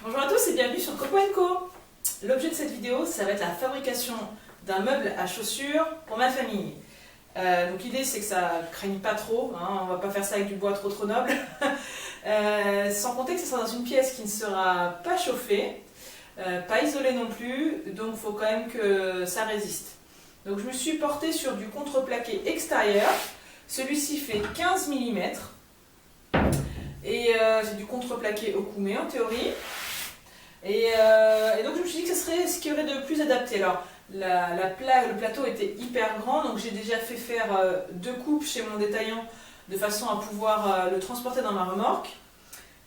Bonjour à tous et bienvenue sur Coco & Co. L'objet de cette vidéo, ça va être la fabrication d'un meuble à chaussures pour ma famille. Donc l'idée c'est que ça ne craigne pas trop, hein, on va pas faire ça avec du bois trop noble. Sans compter que ce sera dans une pièce qui ne sera pas chauffée, pas isolée non plus, donc il faut quand même que ça résiste. Donc je me suis portée sur du contreplaqué extérieur, celui-ci fait 15 mm. Et c'est du contreplaqué Okoume en théorie. Et donc je me suis dit que ce serait ce qui aurait de plus adapté. Alors le plateau était hyper grand, donc j'ai déjà fait faire 2 coupes chez mon détaillant de façon à pouvoir le transporter dans ma remorque.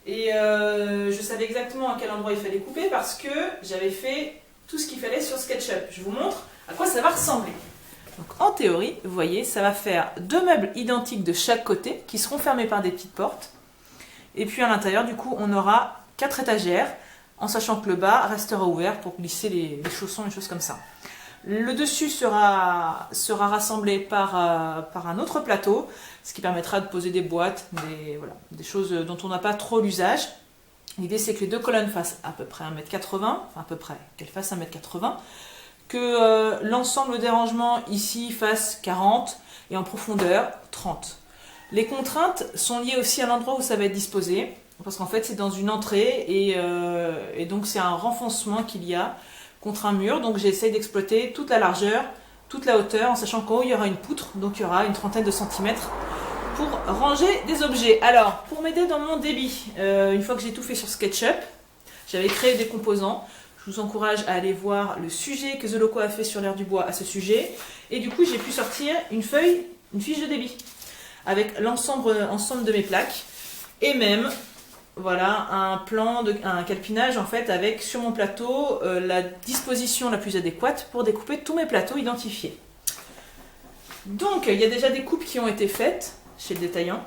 Et je savais exactement à quel endroit il fallait couper parce que j'avais fait tout ce qu'il fallait sur SketchUp. Je vous montre à quoi ça va ressembler. Donc en théorie, vous voyez, ça va faire 2 meubles identiques de chaque côté qui seront fermés par des petites portes. Et puis à l'intérieur, du coup, on aura 4 étagères, en sachant que le bas restera ouvert pour glisser les chaussons et choses comme ça. Le dessus sera rassemblé par un autre plateau, ce qui permettra de poser des boîtes, des choses dont on n'a pas trop l'usage. L'idée c'est que les 2 colonnes fassent à peu près 1,80 m, enfin à peu près, qu'elles fassent 1,80 m, que l'ensemble des rangements ici fasse 40 et en profondeur 30. Les contraintes sont liées aussi à l'endroit où ça va être disposé, parce qu'en fait c'est dans une entrée et donc c'est un renfoncement qu'il y a contre un mur, donc j'essaie d'exploiter toute la largeur, toute la hauteur, en sachant qu'en haut il y aura une poutre, donc il y aura une trentaine de centimètres pour ranger des objets. Alors, pour m'aider dans mon débit, une fois que j'ai tout fait sur SketchUp, j'avais créé des composants. Je vous encourage à aller voir le sujet que The Loco a fait sur l'air du bois à ce sujet, et du coup j'ai pu sortir une fiche de débit avec l'ensemble de mes plaques, et même voilà un calpinage en fait avec sur mon plateau la disposition la plus adéquate pour découper tous mes plateaux identifiés. Donc il y a déjà des coupes qui ont été faites chez le détaillant.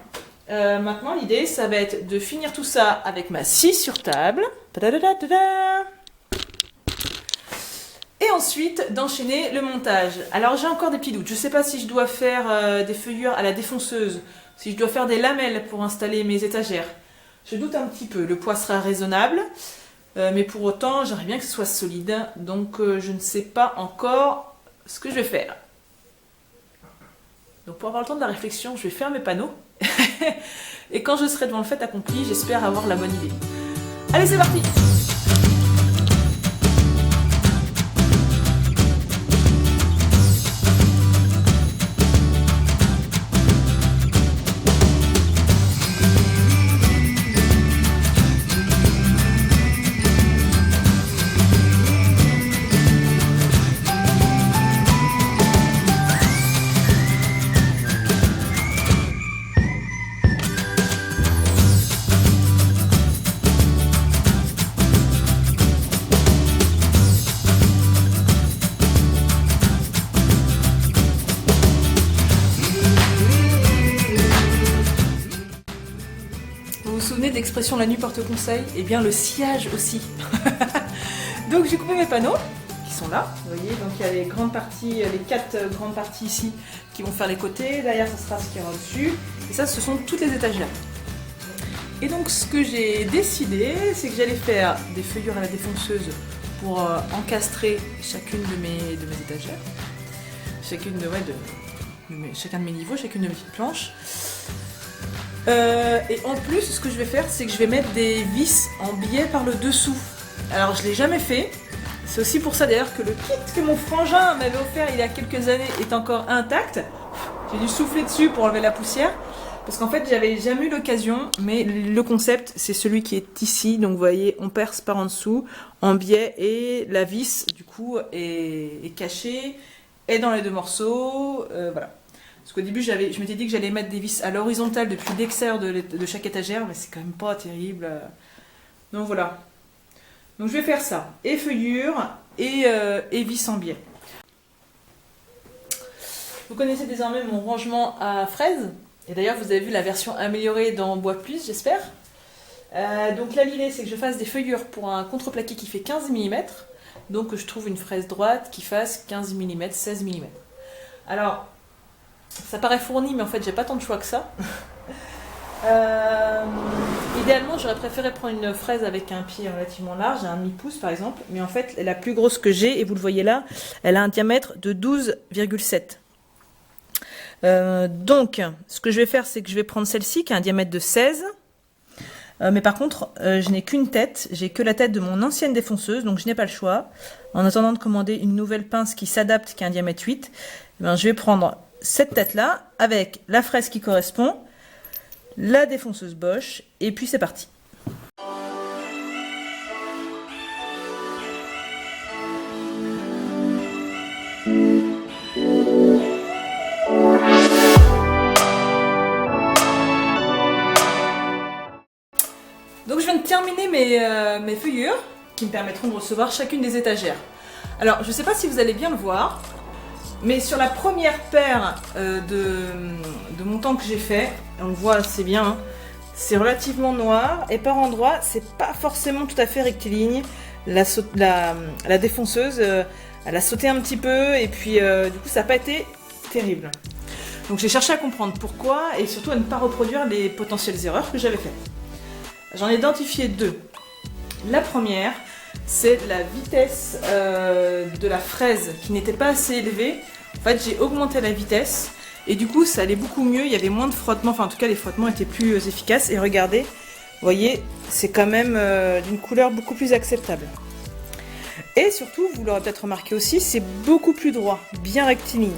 Maintenant l'idée ça va être de finir tout ça avec ma scie sur table. Et ensuite d'enchaîner le montage. Alors j'ai encore des petits doutes. Je ne sais pas si je dois faire des feuillures à la défonceuse, si je dois faire des lamelles pour installer mes étagères. Je doute un petit peu. Le poids sera raisonnable, mais pour autant j'aimerais bien que ce soit solide. Donc je ne sais pas encore ce que je vais faire. Donc pour avoir le temps de la réflexion, je vais faire mes panneaux. Et quand je serai devant le fait accompli, j'espère avoir la bonne idée. Allez, c'est parti! Vous vous souvenez de l'expression la nuit porte conseil? Eh bien le sciage aussi. Donc j'ai coupé mes panneaux qui sont là, vous voyez, donc il y a les grandes parties, les 4 grandes parties ici qui vont faire les côtés, derrière ça sera ce qui ira au-dessus, et ça ce sont toutes les étagères. Et donc ce que j'ai décidé, c'est que j'allais faire des feuillures à la défonceuse pour encastrer chacune de mes étagères, chacun de mes niveaux, chacune de mes petites planches. Et en plus, ce que je vais faire, c'est que je vais mettre des vis en biais par le dessous. Alors, je ne l'ai jamais fait. C'est aussi pour ça d'ailleurs que le kit que mon frangin m'avait offert il y a quelques années est encore intact. J'ai dû souffler dessus pour enlever la poussière. Parce qu'en fait, j'avais jamais eu l'occasion. Mais le concept, c'est celui qui est ici. Donc, vous voyez, on perce par en dessous, en biais. Et la vis, du coup, est cachée, est dans les 2 morceaux. Voilà. Parce qu'au début, je m'étais dit que j'allais mettre des vis à l'horizontale depuis l'extérieur de chaque étagère, mais c'est quand même pas terrible. Donc voilà. Donc je vais faire ça. Et feuillure et vis en biais. Vous connaissez désormais mon rangement à fraises. Et d'ailleurs, vous avez vu la version améliorée dans Bois Plus, j'espère. Donc là, l'idée, c'est que je fasse des feuillures pour un contreplaqué qui fait 15 mm. Donc je trouve une fraise droite qui fasse 15 mm, 16 mm. Alors, ça paraît fourni, mais en fait, j'ai pas tant de choix que ça. Idéalement, j'aurais préféré prendre une fraise avec un pied relativement large, un demi-pouce par exemple, mais en fait, la plus grosse que j'ai, et vous le voyez là, elle a un diamètre de 12,7. Donc, ce que je vais faire, c'est que je vais prendre celle-ci qui a un diamètre de 16. Mais par contre, je n'ai qu'une tête, j'ai que la tête de mon ancienne défonceuse, donc je n'ai pas le choix. En attendant de commander une nouvelle pince qui s'adapte, qui a un diamètre 8, eh bien, je vais prendre cette tête-là avec la fraise qui correspond, la défonceuse Bosch, et puis c'est parti. Donc je viens de terminer mes feuillures qui me permettront de recevoir chacune des étagères. Alors je ne sais pas si vous allez bien le voir, mais sur la première paire de montants que j'ai fait, on le voit assez bien, hein, c'est relativement noir et par endroits c'est pas forcément tout à fait rectiligne. La défonceuse, elle a sauté un petit peu et puis du coup ça n'a pas été terrible. Donc j'ai cherché à comprendre pourquoi et surtout à ne pas reproduire les potentielles erreurs que j'avais faites. J'en ai identifié deux. La première, c'est la vitesse de la fraise qui n'était pas assez élevée. En fait, j'ai augmenté la vitesse et du coup, ça allait beaucoup mieux. Il y avait moins de frottements, enfin en tout cas, les frottements étaient plus efficaces. Et regardez, vous voyez, c'est quand même d'une couleur beaucoup plus acceptable. Et surtout, vous l'aurez peut-être remarqué aussi, c'est beaucoup plus droit, bien rectiligne.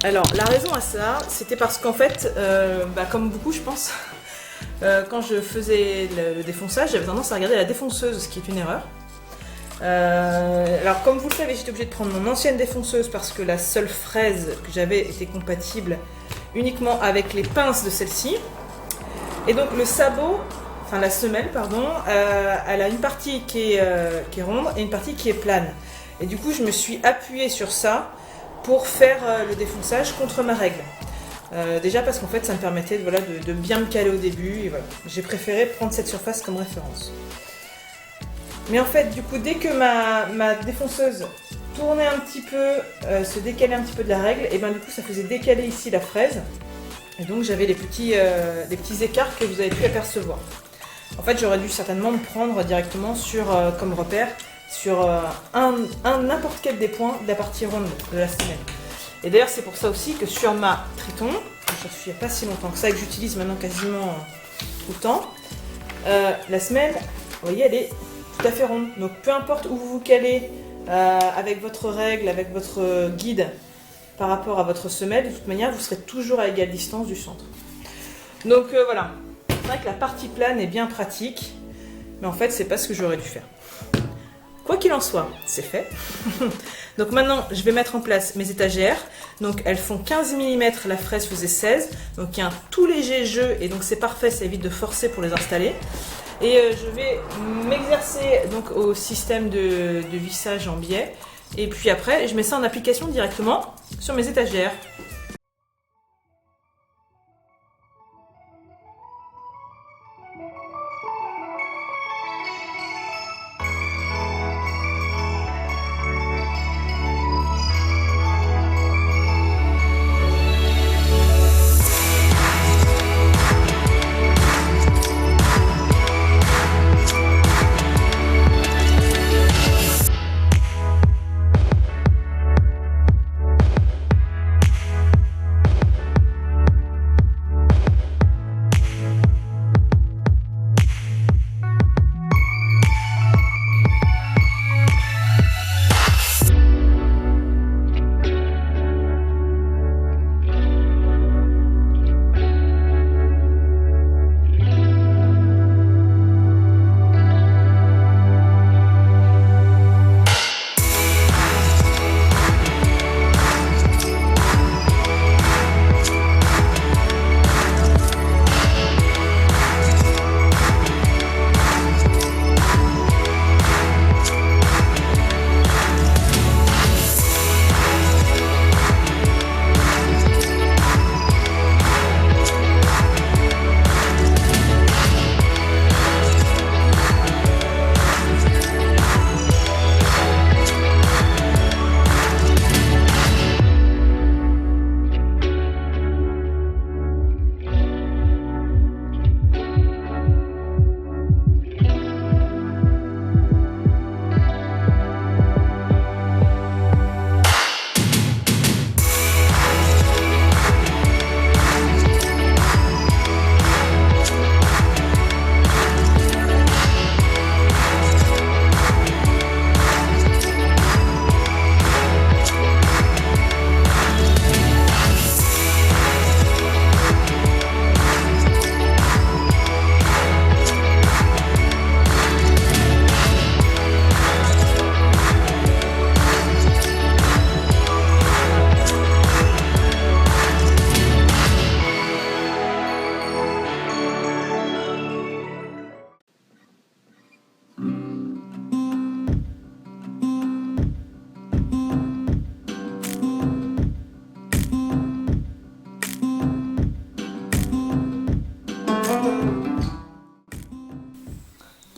Alors, la raison à ça, c'était parce qu'en fait, comme beaucoup, je pense, quand je faisais le défonçage, j'avais tendance à regarder la défonceuse, ce qui est une erreur. Alors comme vous le savez, j'étais obligée de prendre mon ancienne défonceuse parce que la seule fraise que j'avais était compatible uniquement avec les pinces de celle-ci. Et donc le sabot, enfin la semelle pardon, elle a une partie qui est ronde et une partie qui est plane. Et du coup je me suis appuyée sur ça pour faire le défonçage contre ma règle. Déjà parce qu'en fait ça me permettait de bien me caler au début et voilà. J'ai préféré prendre cette surface comme référence. Mais en fait du coup dès que ma défonceuse tournait un petit peu, se décalait un petit peu de la règle, et ben du coup ça faisait décaler ici la fraise. Et donc j'avais les petits écarts que vous avez pu apercevoir. En fait j'aurais dû certainement me prendre directement sur, comme repère sur n'importe quel des points de la partie ronde de la semelle. Et d'ailleurs c'est pour ça aussi que sur ma Triton, que je suis il n'y a pas si longtemps que ça et que j'utilise maintenant quasiment tout le temps, la semelle, vous voyez, elle est tout à fait ronde. Donc peu importe où vous vous calez avec votre règle, avec votre guide par rapport à votre semelle, de toute manière vous serez toujours à égale distance du centre. Donc voilà, c'est vrai que la partie plane est bien pratique, mais en fait c'est pas ce que j'aurais dû faire. Quoi qu'il en soit, c'est fait. Donc maintenant, je vais mettre en place mes étagères. Donc elles font 15 mm, la fraise faisait 16. Donc il y a un tout léger jeu et donc c'est parfait, ça évite de forcer pour les installer. Et je vais m'exercer donc au système de vissage en biais. Et puis après, je mets ça en application directement sur mes étagères.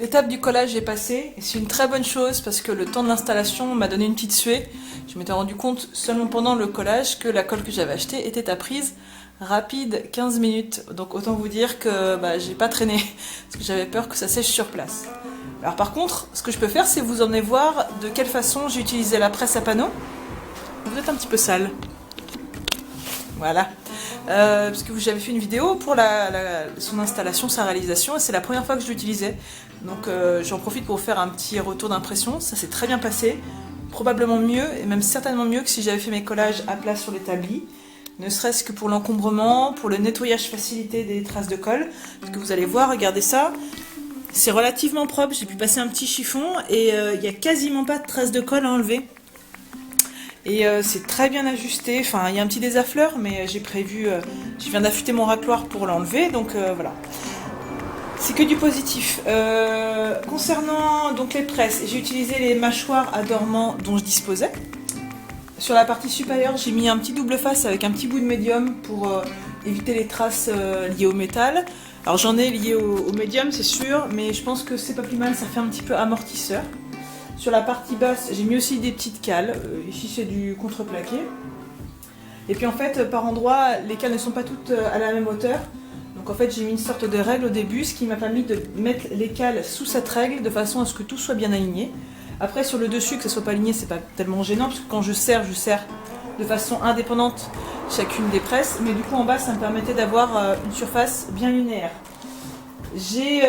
L'étape du collage est passée et c'est une très bonne chose parce que le temps de l'installation m'a donné une petite suée. Je m'étais rendu compte seulement pendant le collage que la colle que j'avais achetée était à prise rapide, 15 minutes. Donc autant vous dire que j'ai pas traîné parce que j'avais peur que ça sèche sur place. Alors par contre, ce que je peux faire, c'est vous emmener voir de quelle façon j'ai utilisé la presse à panneaux. Vous êtes un petit peu sale. Voilà. Parce que j'avais fait une vidéo pour son installation, sa réalisation, et c'est la première fois que je l'utilisais. Donc j'en profite pour faire un petit retour d'impression. Ça s'est très bien passé, probablement mieux, et même certainement mieux que si j'avais fait mes collages à plat sur l'établi. Ne serait-ce que pour l'encombrement, pour le nettoyage facilité des traces de colle. Parce que vous allez voir, regardez ça. C'est relativement propre, j'ai pu passer un petit chiffon, et il n'y a quasiment pas de traces de colle à enlever. Et c'est très bien ajusté, enfin il y a un petit désaffleur mais j'ai prévu, je viens d'affûter mon racloir pour l'enlever, donc voilà. C'est que du positif. Concernant donc les presses, j'ai utilisé les mâchoires adormant dont je disposais. Sur la partie supérieure, j'ai mis un petit double face avec un petit bout de médium pour éviter les traces liées au métal. Alors j'en ai lié au médium c'est sûr, mais je pense que c'est pas plus mal, ça fait un petit peu amortisseur. Sur la partie basse, j'ai mis aussi des petites cales. Ici, c'est du contreplaqué. Et puis en fait, par endroits, les cales ne sont pas toutes à la même hauteur. Donc en fait, j'ai mis une sorte de règle au début, ce qui m'a permis de mettre les cales sous cette règle de façon à ce que tout soit bien aligné. Après, sur le dessus, que ça soit pas aligné, c'est pas tellement gênant, parce que quand je serre de façon indépendante chacune des presses. Mais du coup, en bas, ça me permettait d'avoir une surface bien linéaire. J'ai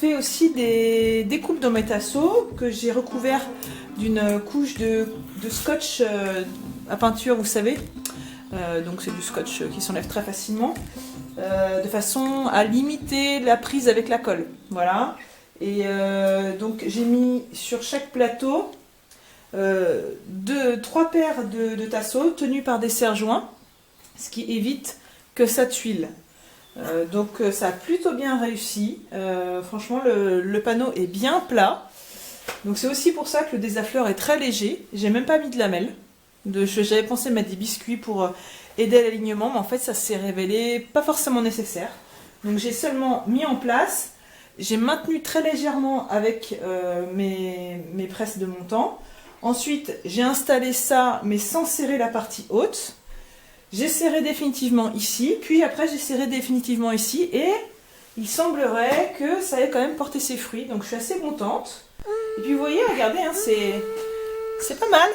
fait aussi des découpes dans mes tasseaux que j'ai recouvert d'une couche de scotch à peinture, vous savez. Donc c'est du scotch qui s'enlève très facilement, de façon à limiter la prise avec la colle. Voilà. Et donc j'ai mis sur chaque plateau 3 paires de tasseaux tenus par des serre-joints, ce qui évite que ça tuile. Donc ça a plutôt bien réussi, franchement le panneau est bien plat, donc c'est aussi pour ça que le désaffleur est très léger. J'ai même pas mis de lamelles, j'avais pensé mettre des biscuits pour aider à l'alignement, mais en fait ça s'est révélé pas forcément nécessaire. Donc j'ai seulement mis en place, j'ai maintenu très légèrement avec mes presses de montant. Ensuite j'ai installé ça mais sans serrer la partie haute. J'ai serré définitivement ici, puis après j'ai serré définitivement ici, et il semblerait que ça ait quand même porté ses fruits, donc je suis assez contente. Et puis vous voyez, regardez, hein, c'est pas mal.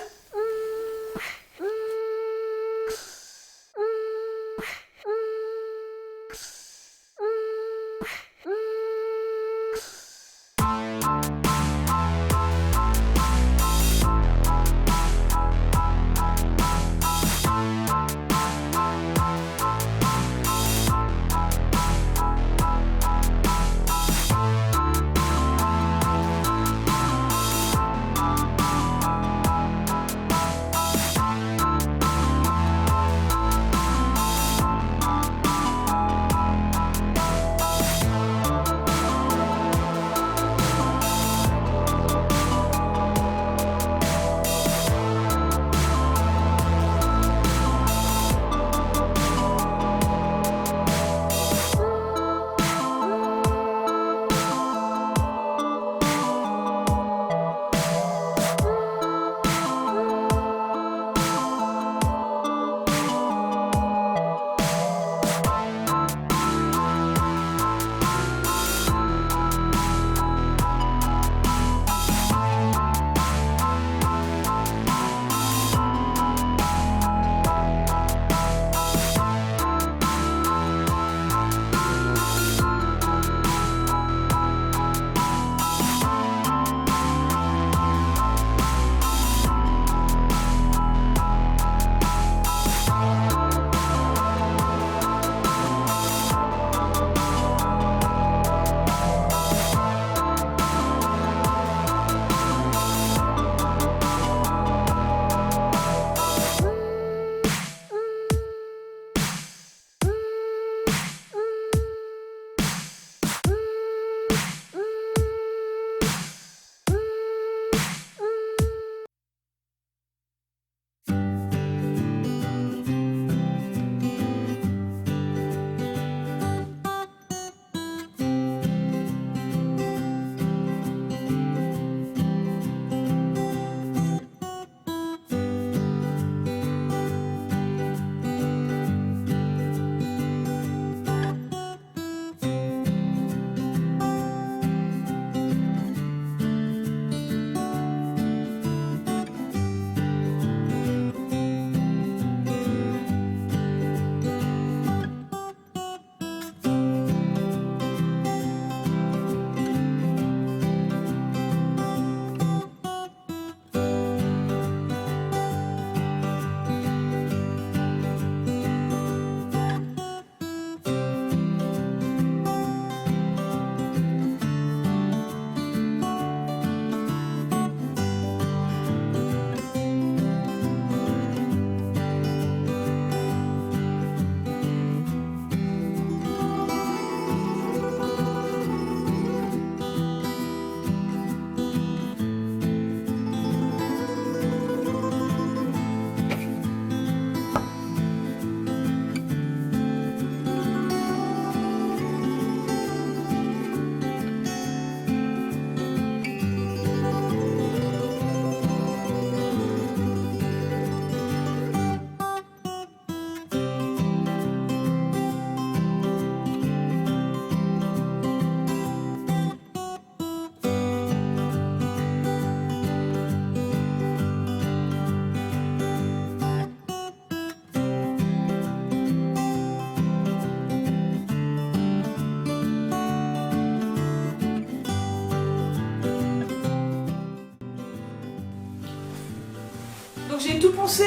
donc j'ai tout poncé.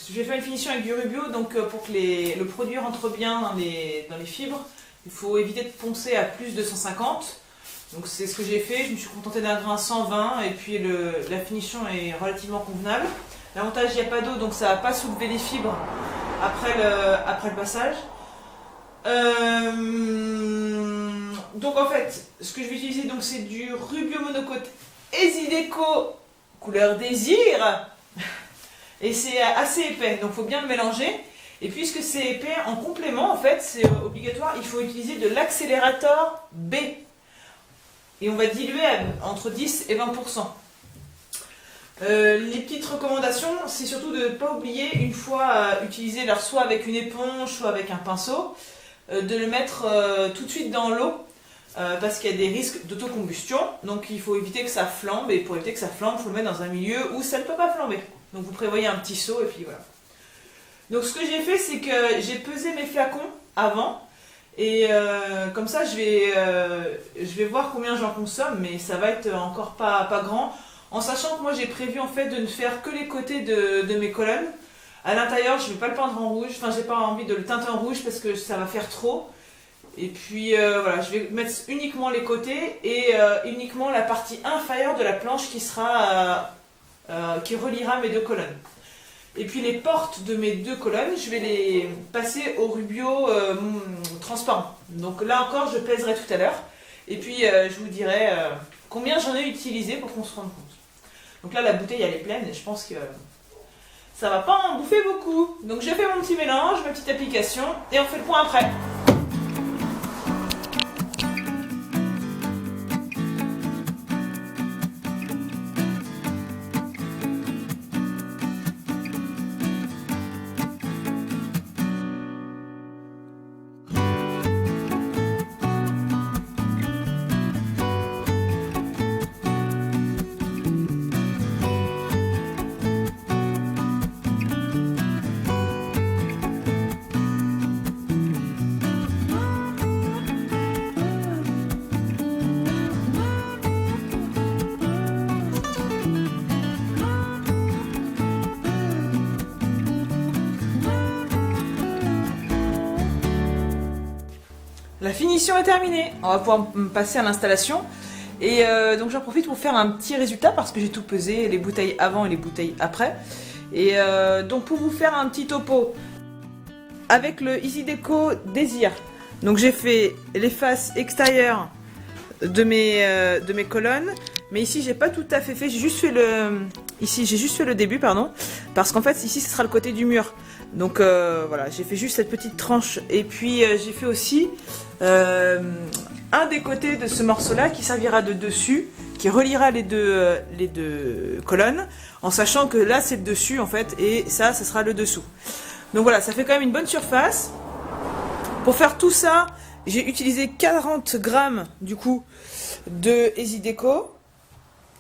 Je vais faire une finition avec du rubio, donc pour que le produit rentre bien dans les fibres, il faut éviter de poncer à plus de 150. Donc c'est ce que j'ai fait, je me suis contentée d'un grain 120 et puis la finition est relativement convenable. L'avantage, il n'y a pas d'eau, donc ça ne va pas soulever les fibres après le passage. Donc en fait, ce que je vais utiliser, donc c'est du Rubio Monocote Esideco couleur désir. Et c'est assez épais, donc il faut bien le mélanger. Et puisque c'est épais, en complément, en fait, c'est obligatoire, il faut utiliser de l'accélérateur B. Et on va diluer entre 10 et 20%. Les petites recommandations, c'est surtout de ne pas oublier, une fois utilisé, alors soit avec une éponge, soit avec un pinceau, de le mettre tout de suite dans l'eau, parce qu'il y a des risques d'autocombustion. Donc il faut éviter que ça flambe, et pour éviter que ça flambe, il faut le mettre dans un milieu où ça ne peut pas flamber. Donc vous prévoyez un petit seau, et puis voilà. Donc ce que j'ai fait, c'est que j'ai pesé mes flacons avant, et comme ça je vais voir combien j'en consomme, mais ça va être encore pas grand, en sachant que moi j'ai prévu en fait de ne faire que les côtés de mes colonnes. À l'intérieur, je ne vais pas le peindre en rouge, enfin j'ai pas envie de le teinter en rouge parce que ça va faire trop. Et puis voilà, je vais mettre uniquement les côtés et uniquement la partie inférieure de la planche qui reliera mes deux colonnes. Et puis les portes de mes deux colonnes, je vais les passer au rubio transparent. Donc là encore, je pèserai tout à l'heure. Et puis je vous dirai combien j'en ai utilisé pour qu'on se rende compte. Donc là, la bouteille, elle est pleine et je pense que ça va pas en bouffer beaucoup. Donc je fais mon petit mélange, ma petite application et on fait le point après. La finition est terminée, on va pouvoir passer à l'installation. Et donc j'en profite pour faire un petit résultat parce que j'ai tout pesé, les bouteilles avant et les bouteilles après. Et donc pour vous faire un petit topo, avec le Isideco Désir, donc j'ai fait les faces extérieures de mes colonnes. Mais ici j'ai pas tout à fait fait, j'ai juste fait le début, pardon, parce qu'en fait ici ce sera le côté du mur. Donc voilà, j'ai fait juste cette petite tranche et puis j'ai fait aussi un des côtés de ce morceau là qui servira de dessus, qui reliera les deux colonnes, en sachant que là c'est le dessus en fait et ça sera le dessous. Donc voilà, ça fait quand même une bonne surface. Pour faire tout ça, j'ai utilisé 40 grammes du coup de Esideco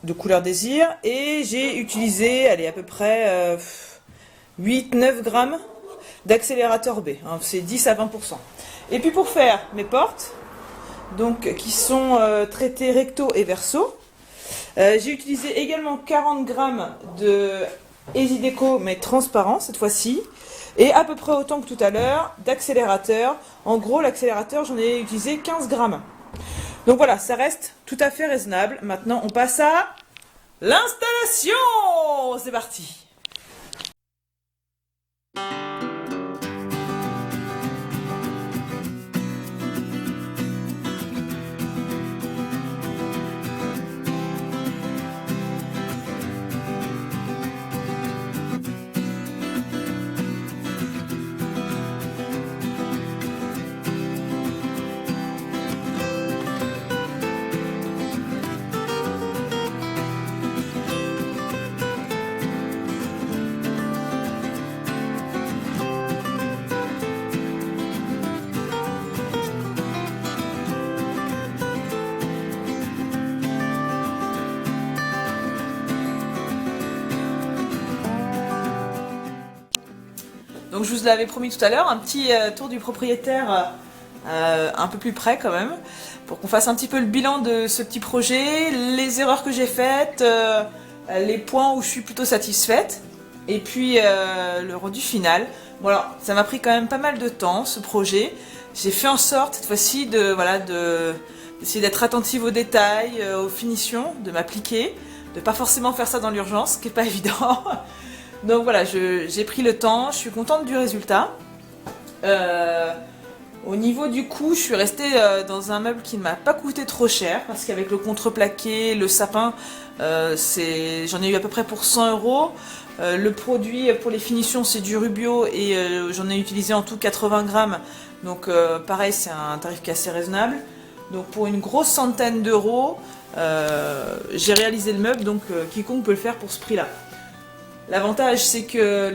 de couleur désir et j'ai utilisé, allez, à peu près 8-9 grammes d'accélérateur B, hein, c'est 10 à 20%. Et puis pour faire mes portes, donc qui sont traitées recto et verso, j'ai utilisé également 40 grammes de Esideco mais transparent cette fois-ci, et à peu près autant que tout à l'heure d'accélérateur. En gros, l'accélérateur, j'en ai utilisé 15 grammes. Donc voilà, ça reste tout à fait raisonnable. Maintenant, on passe à l'installation. C'est parti. Donc je vous l'avais promis tout à l'heure, un petit tour du propriétaire un peu plus près quand même, pour qu'on fasse un petit peu le bilan de ce petit projet, les erreurs que j'ai faites, les points où je suis plutôt satisfaite. Et puis le rendu final. Bon alors, ça m'a pris quand même pas mal de temps ce projet. J'ai fait en sorte cette fois-ci d'essayer d'être attentive aux détails, aux finitions, de m'appliquer, de pas forcément faire ça dans l'urgence, ce qui est pas évident. Donc voilà, j'ai pris le temps, je suis contente du résultat. Au niveau du coût, je suis restée dans un meuble qui ne m'a pas coûté trop cher, parce qu'avec le contreplaqué, le sapin, j'en ai eu à peu près pour 100 €. Le produit pour les finitions, c'est du Rubio et j'en ai utilisé en tout 80 grammes. Donc pareil, c'est un tarif qui est assez raisonnable. Donc pour une grosse centaine d'euros, j'ai réalisé le meuble, donc quiconque peut le faire pour ce prix-là. L'avantage, c'est que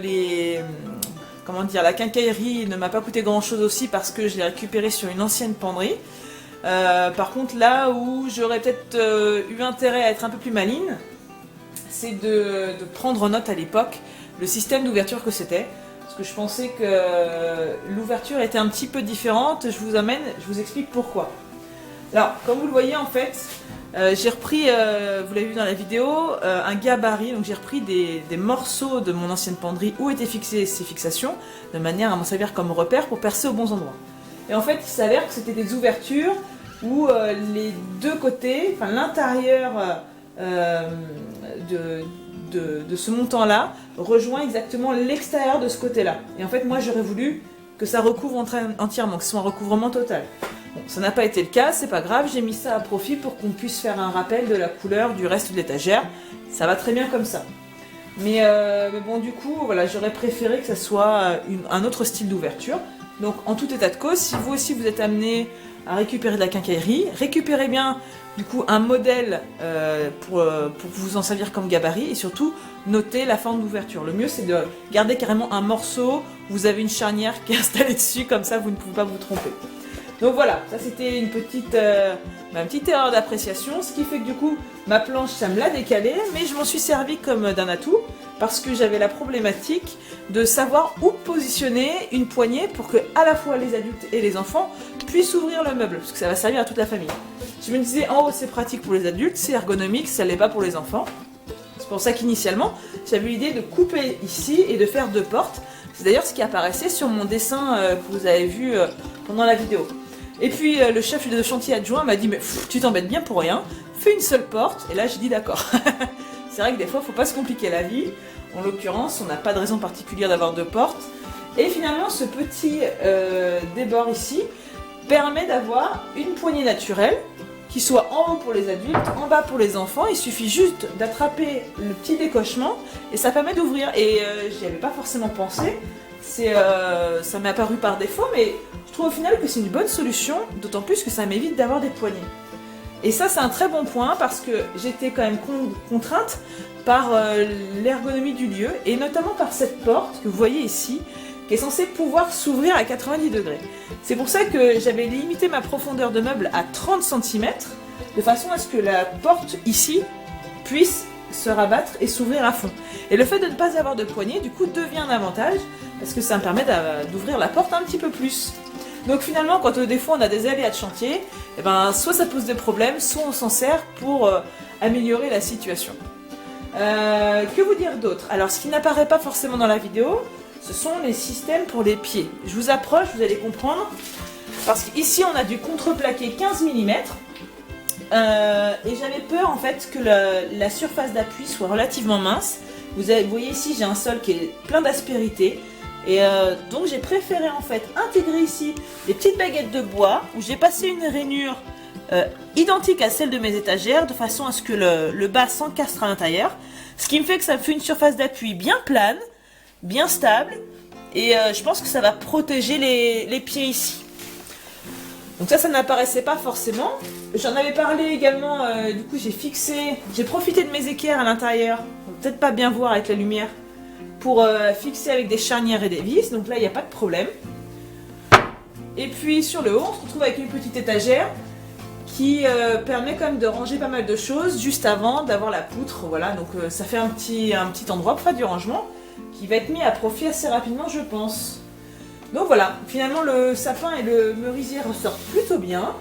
la quincaillerie ne m'a pas coûté grand-chose aussi parce que je l'ai récupéré sur une ancienne penderie. Par contre, là où j'aurais peut-être eu intérêt à être un peu plus maligne, c'est de prendre en note à l'époque le système d'ouverture que c'était. Parce que je pensais que l'ouverture était un petit peu différente. Je vous explique pourquoi. Alors, comme vous le voyez, en fait, j'ai repris, vous l'avez vu dans la vidéo, un gabarit. Donc j'ai repris des morceaux de mon ancienne penderie où étaient fixées ces fixations, de manière à m'en servir comme repère pour percer aux bons endroits. Et en fait, il s'avère que c'était des ouvertures où les deux côtés, enfin l'intérieur de ce montant-là rejoint exactement l'extérieur de ce côté-là. Et en fait, moi, j'aurais voulu que ça recouvre entièrement, que ce soit un recouvrement total. Bon, ça n'a pas été le cas, c'est pas grave, j'ai mis ça à profit pour qu'on puisse faire un rappel de la couleur du reste de l'étagère. Ça va très bien comme ça. Mais bon, du coup, voilà, j'aurais préféré que ça soit un autre style d'ouverture. Donc, en tout état de cause, si vous aussi vous êtes amené à récupérer de la quincaillerie, récupérez bien du coup un modèle pour vous en servir comme gabarit et surtout notez la forme d'ouverture. Le mieux c'est de garder carrément un morceau, vous avez une charnière qui est installée dessus, comme ça vous ne pouvez pas vous tromper. Donc voilà, ça c'était une petite erreur d'appréciation, ce qui fait que du coup ma planche ça me l'a décalée, mais je m'en suis servi comme d'un atout parce que j'avais la problématique de savoir où positionner une poignée pour que à la fois les adultes et les enfants puissent ouvrir le meuble, parce que ça va servir à toute la famille. Je me disais en haut c'est pratique pour les adultes, c'est ergonomique, ça l'est pas pour les enfants. C'est pour ça qu'initialement j'avais l'idée de couper ici et de faire 2 portes. C'est d'ailleurs ce qui apparaissait sur mon dessin que vous avez vu pendant la vidéo. Et puis le chef de chantier adjoint m'a dit mais tu t'embêtes bien pour rien, fais une seule porte. Et là j'ai dit d'accord. C'est vrai que des fois il faut pas se compliquer la vie. En l'occurrence on n'a pas de raison particulière d'avoir 2 portes. Et finalement ce petit débord ici permet d'avoir une poignée naturelle qui soit en haut pour les adultes, en bas pour les enfants. Il suffit juste d'attraper le petit décochement et ça permet d'ouvrir. Et j'y avais pas forcément pensé. Ça m'est apparu par défaut, mais je trouve au final que c'est une bonne solution, d'autant plus que ça m'évite d'avoir des poignées. Et ça c'est un très bon point parce que j'étais quand même contrainte par l'ergonomie du lieu et notamment par cette porte que vous voyez ici qui est censée pouvoir s'ouvrir à 90 degrés. C'est pour ça que j'avais limité ma profondeur de meuble à 30 cm de façon à ce que la porte ici puisse se rabattre et s'ouvrir à fond. Et le fait de ne pas avoir de poignée du coup devient un avantage parce que ça me permet d'ouvrir la porte un petit peu plus. Donc finalement quand des fois on a des aléas de chantier, eh ben, soit ça pose des problèmes, soit on s'en sert pour améliorer la situation. Que vous dire d'autre? Alors ce qui n'apparaît pas forcément dans la vidéo, ce sont les systèmes pour les pieds. Je vous approche, vous allez comprendre. Parce qu'ici on a du contreplaqué 15 mm. Et j'avais peur en fait que la surface d'appui soit relativement mince. Vous voyez ici j'ai un sol qui est plein d'aspérité. Et donc j'ai préféré en fait intégrer ici des petites baguettes de bois où j'ai passé une rainure identique à celle de mes étagères de façon à ce que le bas s'encastre à l'intérieur. Ce qui me fait que ça me fait une surface d'appui bien plane, bien stable et je pense que ça va protéger les pieds ici. Donc ça n'apparaissait pas forcément. J'en avais parlé également, du coup j'ai profité de mes équerres à l'intérieur, peut-être pas bien voir avec la lumière, pour fixer avec des charnières et des vis, donc là il n'y a pas de problème. Et puis sur le haut on se retrouve avec une petite étagère qui permet quand même de ranger pas mal de choses juste avant d'avoir la poutre, voilà, donc ça fait un petit endroit pour faire du rangement qui va être mis à profit assez rapidement je pense. Donc voilà, finalement le sapin et le merisier ressortent plutôt bien.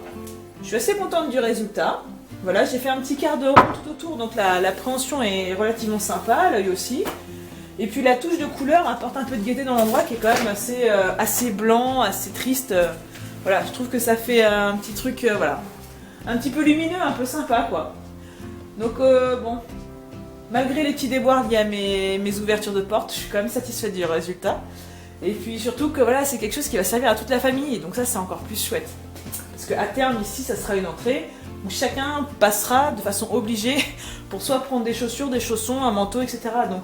Je suis assez contente du résultat. Voilà, j'ai fait un petit quart de rond tout autour, donc la préhension est relativement sympa, l'œil aussi. Et puis la touche de couleur apporte un peu de gaieté dans l'endroit qui est quand même assez blanc, assez triste. Voilà, je trouve que ça fait un petit truc, voilà, un petit peu lumineux, un peu sympa quoi. Donc bon, malgré les petits déboires liés à mes ouvertures de porte, je suis quand même satisfaite du résultat. Et puis surtout que voilà, c'est quelque chose qui va servir à toute la famille, donc ça c'est encore plus chouette. Parce qu'à terme ici, ça sera une entrée où chacun passera de façon obligée pour soit prendre des chaussures, des chaussons, un manteau, etc. Donc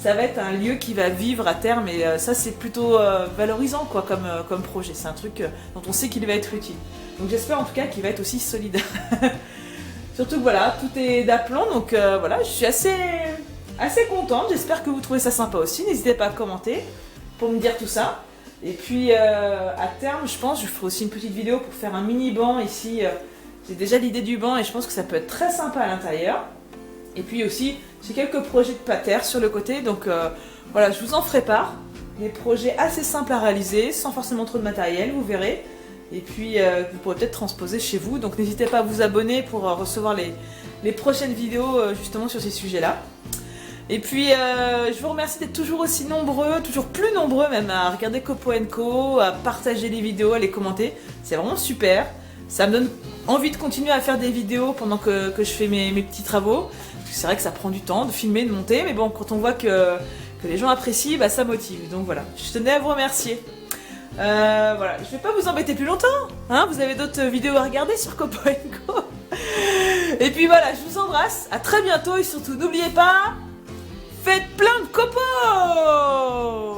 ça va être un lieu qui va vivre à terme et ça c'est plutôt valorisant quoi, comme projet. C'est un truc dont on sait qu'il va être utile. Donc j'espère en tout cas qu'il va être aussi solide. Surtout que voilà, tout est d'aplomb, donc voilà, je suis assez contente. J'espère que vous trouvez ça sympa aussi. N'hésitez pas à commenter pour me dire tout ça. Et puis à terme, je pense, je ferai aussi une petite vidéo pour faire un mini banc ici. J'ai déjà l'idée du banc et je pense que ça peut être très sympa à l'intérieur. Et puis aussi, j'ai quelques projets de pater sur le côté, donc voilà, je vous en ferai part. Des projets assez simples à réaliser, sans forcément trop de matériel, vous verrez. Et puis, vous pourrez peut-être transposer chez vous, donc n'hésitez pas à vous abonner pour recevoir les prochaines vidéos justement sur ces sujets-là. Et puis, je vous remercie d'être toujours aussi nombreux, toujours plus nombreux même, à regarder Copo & Co, à partager les vidéos, à les commenter. C'est vraiment super. Ça me donne envie de continuer à faire des vidéos pendant que je fais mes petits travaux. C'est vrai que ça prend du temps de filmer, de monter, mais bon, quand on voit que les gens apprécient, bah, ça motive. Donc voilà, je tenais à vous remercier. Voilà, je vais pas vous embêter plus longtemps, hein, vous avez d'autres vidéos à regarder sur Copo & Co. Et puis voilà, je vous embrasse, à très bientôt et surtout n'oubliez pas, faites plein de copeaux!